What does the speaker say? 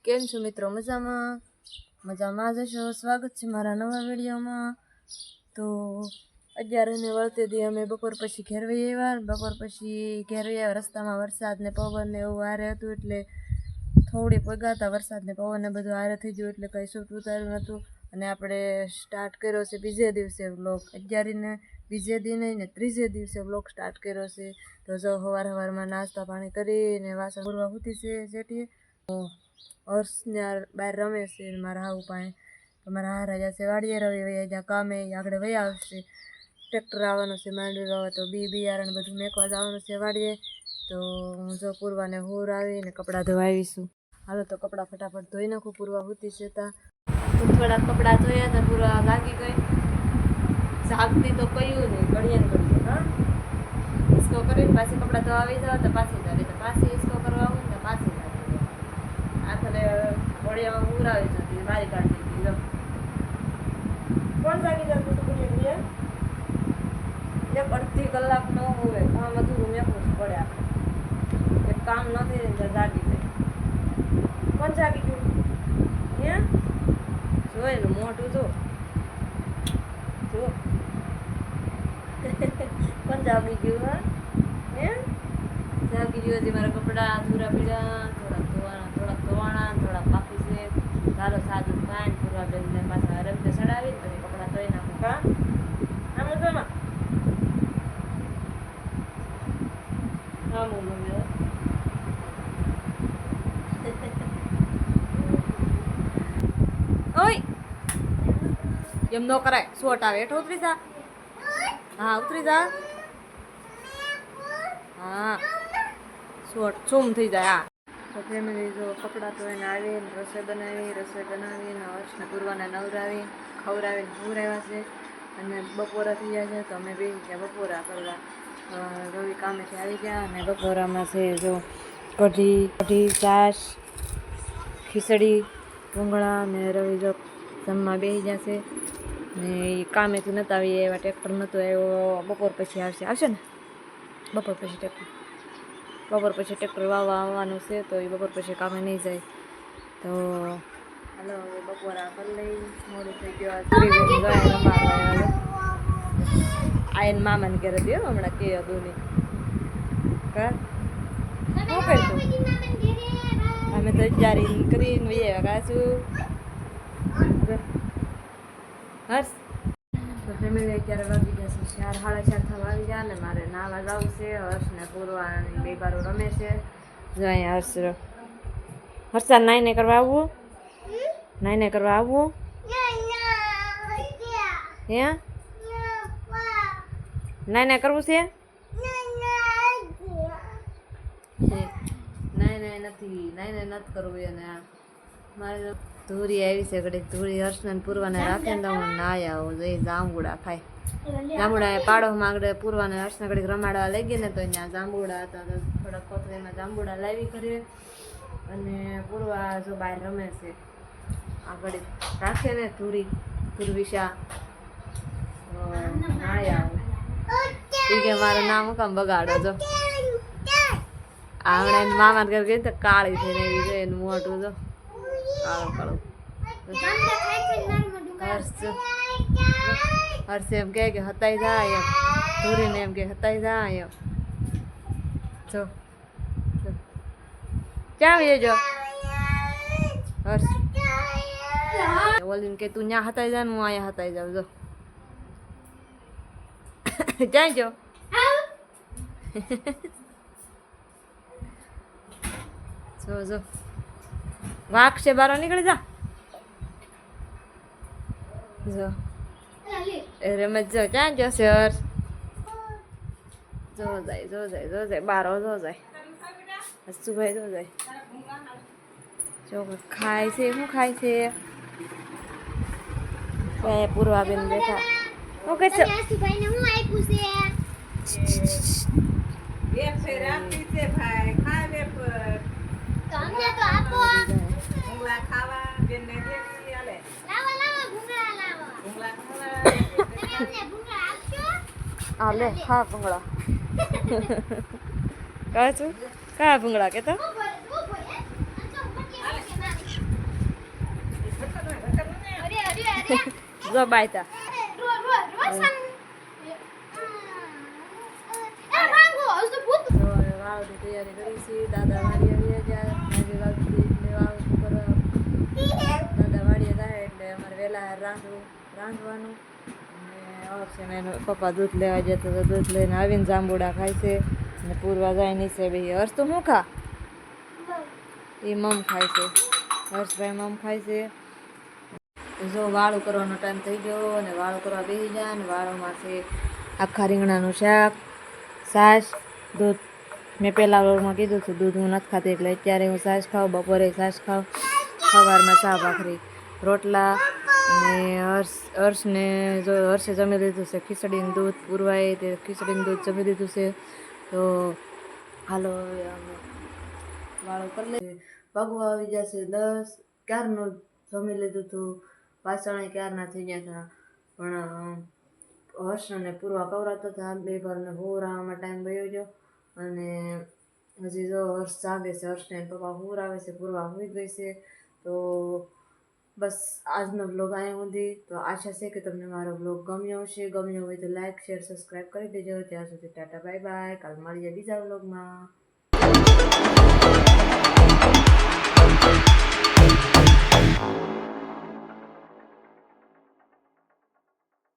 કેમ છો મિત્રો? મજામાં જ હશો. સ્વાગત છે મારા નવા વિડીયોમાં. તો 11ને વળતે દી અમે બપોર પછી ઘેર વઈ આવ્યા. રસ્તામાં વરસાદ ને પવન ને એવું હારે હતું, એટલે થોડી પગાતા વરસાદ ને પવન ને બધું હારે થઈ ગયું, એટલે કંઈ શૂટ ઉતાર્યું નહોતું. અને આપણે સ્ટાર્ટ કર્યો છે બીજે દિવસે વ્લોગ. 11ને બીજે દી નહીં ને ત્રીજે દિવસે વ્લોગ સ્ટાર્ટ કર્યો છે. તો જો સવારમાં નાસ્તા પાણી કરીને વાસણ પૂરવા હોતી છે જેટીએ. હર્ષને બહાર રમે છે મારા હાવ પાસે. તો મારા હારા જશે વાડીએ, રવિ વૈયા જ્યાં કામે આગળ વહી આવશે. ટ્રેક્ટર આવવાનું છે માંડવી વાવા, તો બિયારણ બધું મેકવા જવાનું છે વાડીએ. તો હું જો પૂરવાને હોર આવીને કપડાં ધોવા આવીશું. હાલો તો કપડાં ફટાફટ ધોઈ નાખું. પૂરવા હોતી છે તા તો થોડાક કપડાં ધોયા હતા, પૂરવા લાગી ગઈ. જાગતી તો કયું નહીં, ઘડીએ ને ઘડીએ. હા, હિસકો કરીને પાછી કપડાં ધોવા આવી જાવ તો પાછી જાવી, તો પાછી હિસકો કરવા આવું ને તો પાછી જાવી. આખરે ઘોડિયામાં પૂર આવી જતી, મારી કાઢી દીધી. કોણ જાગી જતું હતું ઘડીએ? એક અડધી કલાક ન હોય, કામ અધૂરું મેકવું જ પડે આપણે. એક કામ નથી ને ત્યાં જાગી જાય. કોણ જાગી ગયું? જોઈ લો મોટું જો કોણ જાગી ગયું? હા, જાગી ગયું. હજી મારા કપડા અધૂરા પીડા, થોડાક ધોવાણા, થોડાક બાકી છે. ચાલો સાદું ખાઈને પૂરવા બેસને પાછા રમતે ચડાવી પછી કપડાં ધોઈ નાખું. કા આમ જોમાં હા મમ્મી ઓય એમ ન કરાય. શોટ આવે હેઠો ઉતરી જા. હા ઉતરી જા. હા શોટ ચૂમ થઈ જાય. હા તો ફેમિલી જો કપડાં ધોઈને આવીને રસોઈ બનાવીને હર્ષને પૂરવાને નવરાવી ખવડાવીને પૂરાવ્યા છે. અને બપોરા થઈ ગયા છે તો અમે બેસી ગયા બપોરા કરવા. રવિ કામેથી આવી ગયા અને બપોરામાં છે જો કઢી છાશ ખીચડી ભૂંગળા અને રવિ જો જમવા બેસી ગયા છે. ને એ કામેથી નહોતા આવીએ એવા, ટ્રેક્ટર નહોતું આવ્યો. બપોર પછી આવશે ને બપોર પછી ટ્રેક્ટર વાવવા આવવાનું છે, તો એ બપોર પછી કામે નહીં જાય. તો હાલો હવે બપોરા કરી લઈ. મોડું થઈ ગયું. આયન મામાને ઘરે દો હમણાં કે હતું નહીં. કા શું કરતું અમે તો જારી કરીને વહી આવ્યા. કાશું હર્ષ તો ફેમિલી અત્યારે વાગી જશે 4, 4:30 થવા આવી ગયા ને મારે નાવા જવું છે. હર્ષને પૂરવાની બે બારો રમે છે. જો અહીંયા હર્ષા નાઈને કરવા આવવું? નાઈને કરવા આવવું? હે નાઈને કરવું છે? નાઈને નથી કરવું એને. મારે ધૂરી આવી છે ઘડીક. ધૂરી હર્ષને પૂરવાને રાખીને તો હું નાય આવું. એ જાંબુડા ખાય. જાંબુડા પાડોમાં આગળ પૂરવાને હર્ષને ઘડીક રમાડવા લઈ ગઈ ને તો ત્યાં જાંબુડા હતા. તો થોડાક કોથળીમાં જાંબુડા લાવી કરીએ. અને પૂરવા જો બહાર રમે છે. આ ઘડીક રાખે ને ધૂરવિશા નાય આવું. એ કે મારું નામ કામ બગાડો. જો હમણાં મામાને ઘર ગઈ તો કાળી થઈને એવી છે. એનું મોટું જો કાળું હર્ષ એમ કે હતાઈ જાય એમ. ધૂરીને એમ કે હતાઈ જાય એમ. જો ક્યાં આવી જો હર્ષ ઓલીને કે તું ત્યાં હતાઈ જા, હું અહીંયા હતાઈ જાઉં. જો જાય જો જો વાઘ છે બારો નીકળી જા. જો રમત જો ક્યાં જશે હર્ષ? જો જાય બારો જો જાય. હસુભાઈ જો જાય. જો ખાય છે. શું ખાય છે? પૂરવા બેન બેઠા. શું કે છે? લે ખા ભૂંગળા. કહે છું કયા ભૂંગળા કે તો જો બાયતા તો હવે વાળની તૈયારી કરી છે. દાદા વાડીએ આવી ગયા, આજે વાવતી એટલે વાવ કરવા દાદા વાડીએ થાય એટલે અમારે વહેલા રાંધવાનું. અને આવશે મેં પપ્પા દૂધ લેવા જતો તો દૂધ લઈને આવીને જાંબુડા ખાય છે અને પૂરવા જાય નીચે બે હર્ષ તો શું ખા એ મમ ખાય છે. હર્ષભાઈ મમ ખાય છે. જો વાળું કરવાનો ટાઈમ થઈ ગયો અને વાળું કરવા બેસી જાય અને વાળુંમાં છે આખા રીંગણાનું શાક, છાશ, દૂધ. મેં પહેલાં વ્લોગમાં કીધું હતું દૂધ હું નથી ખાતી એટલે અત્યારે હું છાશ ખાઉં, બપોરે છાશ ખાઉં, સવારમાં ચા ભાખરી રોટલા. અને હર્ષને જો હર્ષે જમી લીધું છે ખીચડીનું દૂધ પૂરવાય તે ખીચડીનું દૂધ જમી લીધું છે. તો હાલો હવે અમે વાળું કરી લઈએ. ભગવા આવી જશે 10 ક્યારનું જમી લીધું હતું, વાસણ ક્યારના થઈ ગયા હતા પણ હર્ષને પૂરવા કવરાતા હતા. બે ઘરને હોરાવામાં ટાઈમ વયો ગયો અને હજી જો હર્ષ જાગે છે. હર્ષને પપ્પા હોર આવે છે, પૂરવા હોઈ ગઈ છે. તો બસ આજનો બ્લોગ અહીંયા સુધી. તો આશા છે કે તમને મારો બ્લોગ ગમ્યો હશે. ગમ્યો હોય તો લાઈક, શેર, સબસ્ક્રાઈબ કરી દેજો. ત્યાં સુધી ટાટા બાય બાય. કાલ મળીએ બીજા બ્લોગમાં.